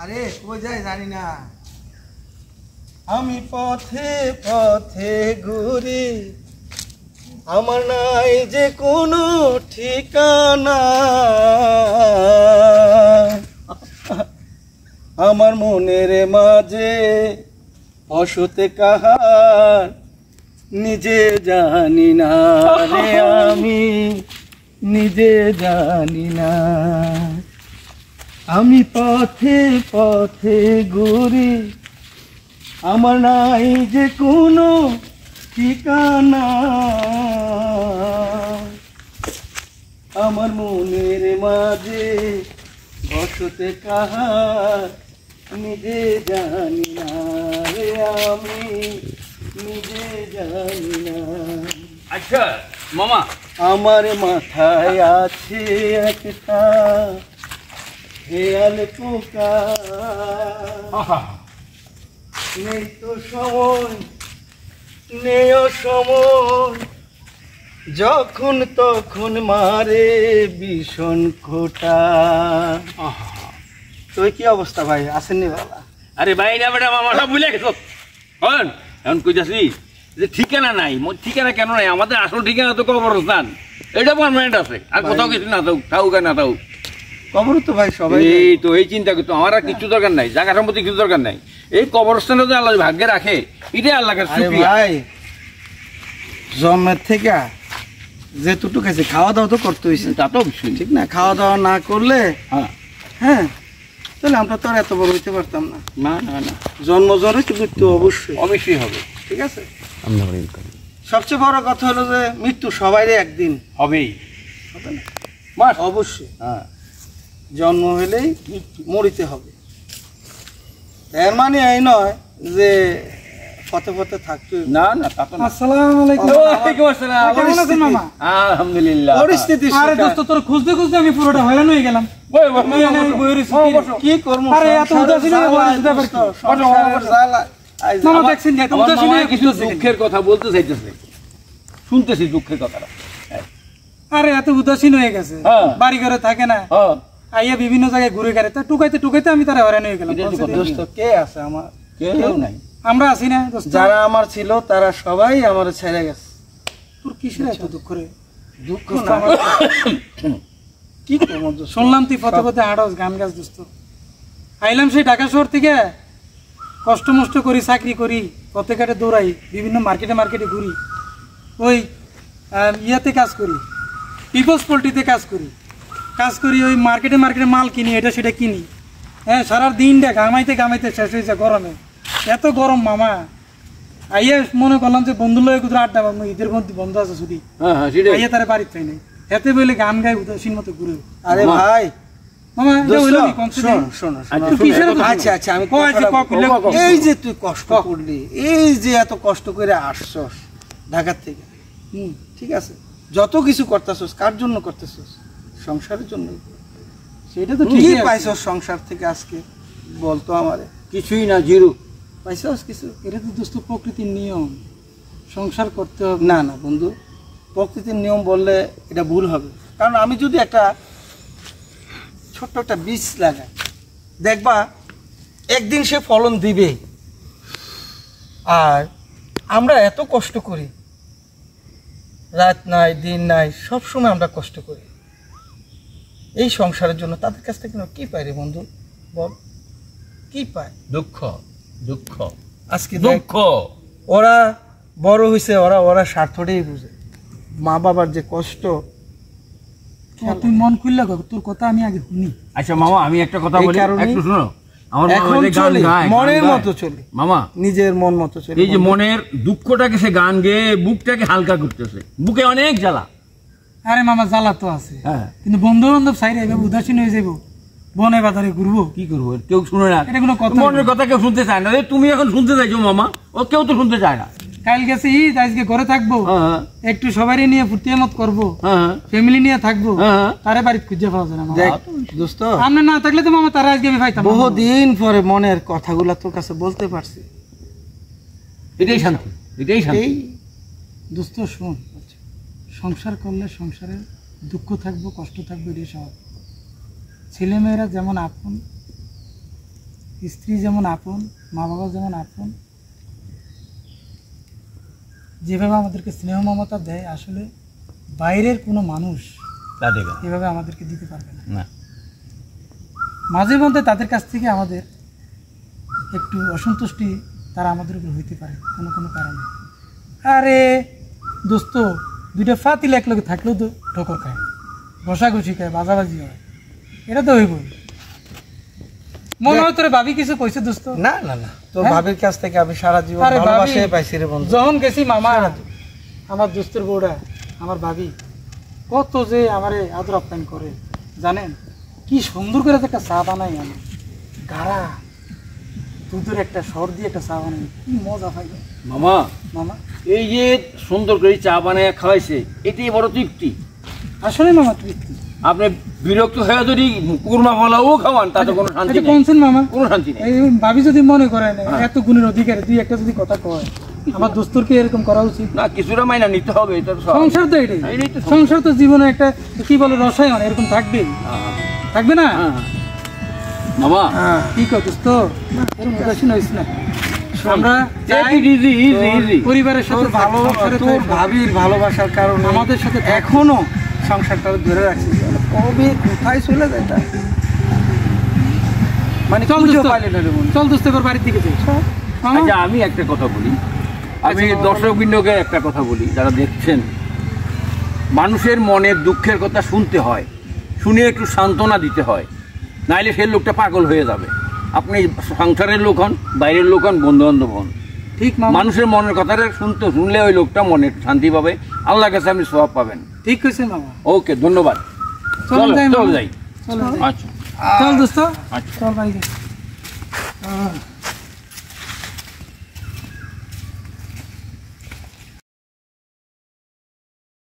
আরে কই যাই জানি না, আমি পথে পথে ঘুরি, আমার নাই যে কোনো ঠিকানা, আমার মনের মাঝে বসতে কাহার নিজে জানি না রে, আমি নিজে জানি না। আমি পথে পথে ঘুরি, আমার নাই যে কোনো ঠিকানা, আমার মনের মাঝে বসতে কাহার নিজে জানি না রে, আমি নিজে জানি না। আচ্ছা মামা, আমার মাথায় আছে একটা হেয়াল পোকা, নেই তো সময় নেই সময়, যখন তখন মারে ভীষণ খোটা। তুই কি অবস্থা ভাই, আসেননি বাবা? আরে ভাই না বেটা মামা সব ভুলে গেছো। হন এখন কইতাছি যে ঠিকানা নাই, ঠিকানা কেন নাই? আমাদের আসল ঠিকানা তো কবরস্থান, এটা পার্মানেন্ট আছে, আর কোথাও কিছু না থাকুক, থাকুক আর না থাকুক কবর তো ভাই সবাই। এই তো এই চিন্তা করতো, আমার আর কিছু দরকার নাই, জায়গা সম্পত্তি কিছু দরকার নাই, এই কবরস্থানে তো আল্লাহ ভাগ্যে রাখে, এটাই আল্লাহকে শুকরিয়া। ভাই জন্মের থেকে যেটুকু খাইছে খাওয়া দাওয়া তো করতে হয়েছে, তা তো অবশ্যই ঠিক না? খাওয়া দাওয়া না করলে হ্যাঁ তাহলে আমরা তো আর এত বড় হইতে পারতাম না। না না না, জন্ম জন্মে তো মৃত্যু অবশ্যই অবশ্যই হবে, ঠিক আছে। সবচেয়ে বড় কথা হলো যে মৃত্যু সবাইরই একদিন হবেই, হবে না? বাস অবশ্যই হ্যাঁ, জন্ম হলেই মরিতে হবে। এর মানে এই নয় যে পথে পথে থাকতে। না না তা তো না। আসসালামু আলাইকুম। ওয়ালাইকুম আসসালাম। কেমন আছেন মামা? আলহামদুলিল্লাহ। পরিস্থিতি আরে দোস্ত তোর খুঁজতে খুঁজতে আমি পুরোটা হয়রান হয়ে গেলাম। কি করবো? আরে এত উদাসীন হয়ে বসে ব্যাপার কি? মামা দেখছেন এত উদাসীন হয়ে কিছু দুঃখের কথা বলতে চাইতেছে, শুনতেছি দুঃখের কথাটা। আরে এত উদাসীন হয়ে গেছে, বাড়ি ঘরে থাকে না, আইয়া বিভিন্ন জায়গায় ঘুরে গেলে তা টুকাইতে টুকাইতে আমি তারা হয়রান হয়ে গেলাম। দোস্ত কে আছে আমার? কেউ নাই। আমরা আছি না দোস্ত? যারা আমার ছিল তারা সবাই আমার ছেড়ে গেছে। তোর কিসের এত দুঃখ রে? দুঃখ না কি করবো? শুনলাম তুই পথে পথে হাঁটস, গান গাছ দোস্ত। আইলাম সেই ঢাকা শহর থেকে, কষ্ট মষ্ট করি, চাকরি করি, পথে ঘাটে দৌড়াই, বিভিন্ন মার্কেটে মার্কেটে ঘুরি, ওই ইয়াতে কাজ করি, পিপলস পোল্ট্রিতে কাজ করি, ওই মার্কেটে মার্কেটে মাল কিনি, এটা সেটা কিনি। হ্যাঁ, সারা দিনটা ঘামাইতে ঘামাইতে শেষ হয়েছে গরমে। এত গরম মামা, আইয়া মনে করলাম যে বন্ধুর লয়ে কোথাও আড্ডা পাবো, ঈদের মধ্যে বন্ধ আছে ছুটি, আইয়া তারা বাড়িতে পাই নাই, এতে বলে গান গাই উদাসীন মতো ঘুরে। আরে ভাই মামা এই যে তুই কষ্ট করলি, এই যে এত কষ্ট করে আসছস ঢাকা থেকে, ঠিক আছে, যত কিছু করতেছস কার জন্য করতেছস? সংসারের জন্য। সেটা তো ঠিক পাইছস সংসার থেকে আজকে? বলতো আমারে। কিছুই না, জিরো পাইছস কিছু? এটা তো দোস্ত প্রকৃতির নিয়ম, সংসার করতে হবে। না না বন্ধু, প্রকৃতির নিয়ম বললে এটা ভুল হবে। কারণ আমি যদি একটা ছোট্ট একটা বীজ লাগাই, দেখবা একদিন সে ফলন দিবে। আর আমরা এত কষ্ট করি, রাত নাই দিন নাই, সব সময় আমরা কষ্ট করি এই সংসারের জন্য। তাদের কাছ থেকে কি পাই রে বন্ধু, বল কি পায়? দুঃখ, দুঃখ, আজকে দুঃখ। ওরা বড় হয়েছে, ওরা স্বার্থটাই বুঝে। মা বাবার যে কষ্ট, তুই মন খুললে তোর কথা আমি আগে শুনি। আচ্ছা মামা, আমি একটা কথা বলি, একটু শোনো। আমার মনের মতো চলে মামা, নিজের মন মতো চলে। এই যে মনের দুঃখটাকে সে গান গেয়ে বুকটাকে হালকা করতেছে, বুকে অনেক জ্বালা। আরে মামা জ্বালা তো আছে, কিন্তু বন্ধু বান্ধব সাইডে এভাবে উদাসীন হয়ে যাবো, বনে বাজারে ঘুরবো, কি করবো? কেউ শুনে না, এটা কোনো কথা? মনের কথা কেউ শুনতে চায় না। তুমি এখন শুনতে চাইছো মামা, ও কেউ তো শুনতে চায় না। কাল গেছে ঈদ, আজকে ঘরে থাকবো, একটু সবারই নিয়ে ফুর্তি আমোদ করবো, ফ্যামিলি নিয়ে থাকবো, তারে বাড়িতে খুঁজে পাওয়া যায় না। দেখ দোস্ত, আমরা না থাকলে তো মামা তারা আজকে আমি পাইতাম। বহুদিন পরে মনের কথাগুলা তোর কাছে বলতে পারছি, এটাই শান্তি, এটাই শান্তি। দোস্ত শোন, সংসার করলে সংসারে দুঃখ থাকবো, কষ্ট থাকবো, এটাই স্বাভাবিক। ছেলেমেয়েরা যেমন আপন, স্ত্রী যেমন আপন, মা বাবা যেমন আপন, যেভাবে আমাদেরকে স্নেহ মমতা দেয়, আসলে বাইরের কোনো মানুষ এভাবে আমাদেরকে দিতে পারবে না। মাঝে মধ্যে তাদের কাছ থেকে আমাদের একটু অসন্তুষ্টি তারা আমাদের উপর হইতে পারে কোনো কোনো কারণে। আরে দোস্ত, দুইটা ফাতিল এক লগে থাকলেও তো ঠোকর খায়, ঘষাঘষি খায়, বাজাবাজি হয়, এটা তো হইবই। মনে হয় তোরে ভাবি কিছু কইছে দোস্ত? না না না, তোর ভাবির কাছ থেকে আমি সারা জীবন আরে ভালোবাসাই ভাবি, পাইছি রে বন্ধু। যখন গেছি মামা, আমার দোস্তের বউরা, আমার ভাবি কত যে আমারে আদর আপ্যায়ন করে জানেন। কি সুন্দর করে একটা চা বানাই, আমি গাড়া দুধের একটা সর দিয়ে একটা চা বানাই, কি মজা পাই মামা। মামা। এই যে সুন্দর করে চা বানায় খাওয়াইছে, এটাই বড় তৃপ্তি। আসলে মামা তৃপ্তি। আপনি বিরক্ত হয়ে যদি কুরমা ফলাও খাওয়ান, তাতে কোনো শান্তি এটা নেই, কোনছেন মামা? কোনো শান্তি নেই। এই ভাবি যদি মনে করেন এত গুণের অধিকারী, দুই একটা যদি কথা কয়, আমার দোস্তরকে এরকম করা উচিত না, কিছুটা মাইনা নিতে হবে, এটা তো স্বাভাবিক। সংসার তো এটাই। এটাই তো সংসার তো জীবনে একটা কি বলে রসায়ন, এরকম থাকবে, হ্যাঁ, থাকবে না? হ্যাঁ। মামা, কি কর দোস্ত, এরকম উদাসীন হইস না। আমরা take it easy, easy, easy। পরিবারের সাথে তোর ভালো, সংসারে তোর থাকবো। ভাবির ভালোবাসার কারণে আমাদের সাথে এখনো সংসারটা ধরে রাখছিস। কবে কোথায় চলে যায় তা মানে চল খুঁজেও দোস্ত, পাইলে না রে বন্ধু। চল দোস্ত এবার বাড়ির দিকে যাই। মামা, আচ্ছা, আমি একটা কথা বলি, আমি আচ্ছা, দর্শক বৃন্দকে একটা কথা বলি, যারা দেখছেন, মানুষের মনের দুঃখের কথা শুনতে হয়, শুনে একটু সান্ত্বনা দিতে হয়, নাইলে সেই লোকটা পাগল হয়ে যাবে। আপনি সংসারের লোক হন, বাইরের লোক হন, বন্ধু বান্ধব হন, ঠিক মামা, মানুষের মনের কথাটা শুনলে ওই লোকটা মনে একটু শান্তি পাবে, আল্লাহর কাছে আপনি সওয়াব পাবেন। ঠিক কইছেন মামা। ওকে, ধন্যবাদ। চল যাই চল মামা। যাই। চল যাই। আচ্ছা, চল দোস্ত, আচ্ছা। চল বাড়ি যাই।